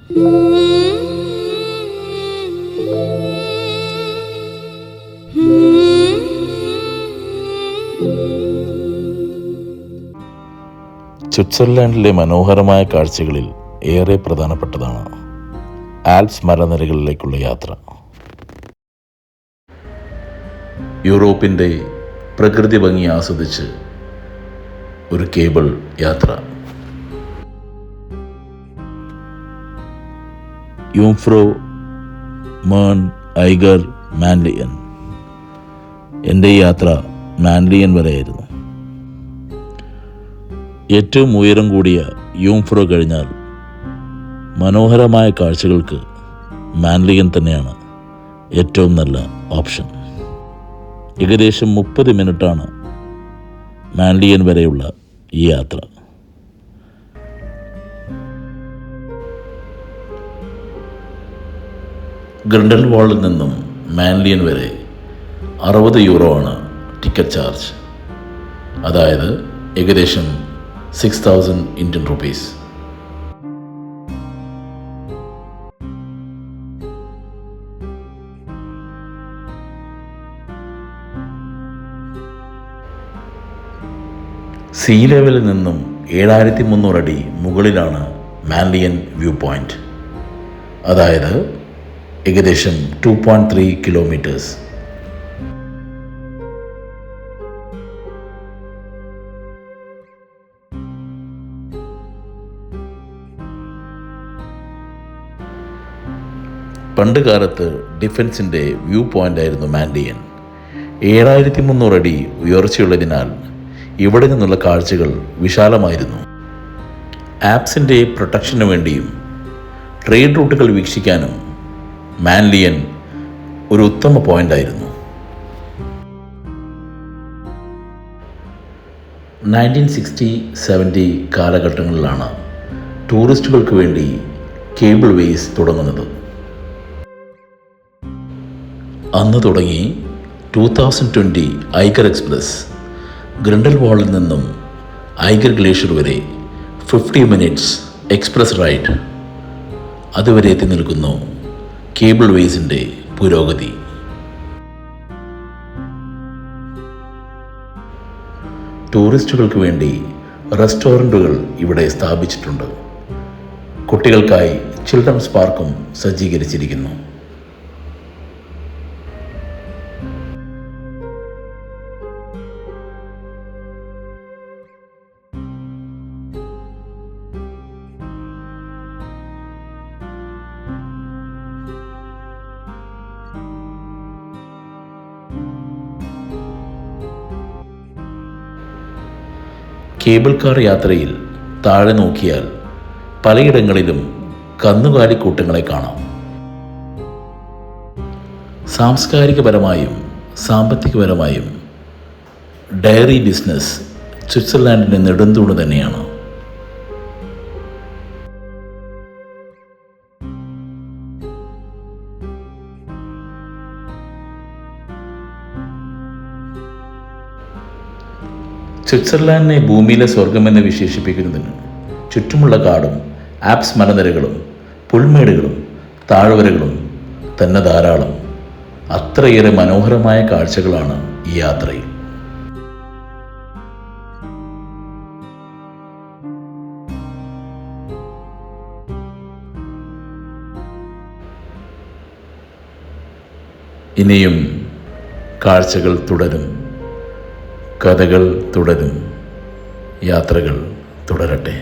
സ്വിറ്റ്സർലാൻഡിലെ മനോഹരമായ കാഴ്ചകളിൽ ഏറെ പ്രധാനപ്പെട്ടതാണ് ആൽപ്സ് മലനിരകളിലേക്കുള്ള യാത്ര. യൂറോപ്പിൻ്റെ പ്രകൃതി ഭംഗി ആസ്വദിച്ച് ഒരു കേബിൾ യാത്ര. യൂംഫ്രോ, മേൺ, ഐഗർ, മാൻലിയൻ. എൻ്റെ ഈ യാത്ര മാൻലിയൻ വരെയായിരുന്നു. ഏറ്റവും ഉയരം കൂടിയ യൂംഫ്രോ കഴിഞ്ഞാൽ മനോഹരമായ കാഴ്ചകൾക്ക് മാൻലിയൻ തന്നെയാണ് ഏറ്റവും നല്ല ഓപ്ഷൻ. ഏകദേശം 30 മിനിറ്റാണ് മാൻലിയൻ വരെയുള്ള ഈ യാത്ര. ഗ്രണ്ടൽവാളിൽ നിന്നും മാൻലിയൻ വരെ 60 യൂറോ ആണ് ടിക്കറ്റ് ചാർജ്. അതായത് ഏകദേശം 6,000 ഇന്ത്യൻ റുപ്പീസ്. സീ ലെവലിൽ നിന്നും 7300 അടി മുകളിലാണ് മാൻലിയൻ വ്യൂ പോയിന്റ്. അതായത് ഏകദേശം 2.3 കിലോമീറ്റേഴ്സ്. പണ്ട് കാലത്ത് ഡിഫൻസിൻ്റെ വ്യൂ പോയിന്റ് ആയിരുന്നു മാൻലിയൻ. 7300 അടി ഉയർച്ചയുള്ളതിനാൽ ഇവിടെ നിന്നുള്ള കാഴ്ചകൾ വിശാലമായിരുന്നു. ആപ്സിൻ്റെ പ്രൊട്ടക്ഷന് വേണ്ടിയും ട്രേഡ് റൂട്ടുകൾ വീക്ഷിക്കാനും മാൻലിയൻ ഒരു ഉത്തമ പോയിന്റായിരുന്നു. 1960-70 കാലഘട്ടങ്ങളിലാണ് ടൂറിസ്റ്റുകൾക്ക് വേണ്ടി കേബിൾ വേസ് തുടങ്ങുന്നത്. അന്ന് തുടങ്ങി 2020 ഐഗർ എക്സ്പ്രസ് ഗ്രണ്ടൽവാളിൽ നിന്നും ഐഗർ ഗ്ലേഷ്യർ വരെ 50 മിനിറ്റ്സ് എക്സ്പ്രസ് റൈഡ്. അതുവരെ എത്തി നിൽക്കുന്നു കേബിൾ വേസിൻ്റെ പുരോഗതി. ടൂറിസ്റ്റുകൾക്ക് വേണ്ടി റെസ്റ്റോറൻറ്റുകൾ ഇവിടെ സ്ഥാപിച്ചിട്ടുണ്ട്. കുട്ടികൾക്കായി ചിൽഡ്രൻസ് പാർക്കും സജ്ജീകരിച്ചിരിക്കുന്നു. കേബിൾ കാർ യാത്രയിൽ താഴെ നോക്കിയാൽ പലയിടങ്ങളിലും കന്നുകാലിക്കൂട്ടങ്ങളെ കാണാം. സാംസ്കാരികപരമായും സാമ്പത്തികപരമായും ഡയറി ബിസിനസ് സ്വിറ്റ്സർലാൻഡിൻ്റെ നെടുന്തൂണ് തന്നെയാണ്. സ്വിറ്റ്സർലാൻഡിനെ ഭൂമിയിലെ സ്വർഗമെന്ന് വിശേഷിപ്പിക്കുന്നതിന് ചുറ്റുമുള്ള കാടും ആപ്സ് മലനിരകളും പുൽമേടുകളും താഴ്വരകളും തന്നെ ധാരാളം. അത്രയേറെ മനോഹരമായ കാഴ്ചകളാണ് ഈ യാത്രയിൽ. ഇനിയും കാഴ്ചകൾ തുടരും, കഥകൾ തുടരും, യാത്രകൾ തുടരട്ടെ.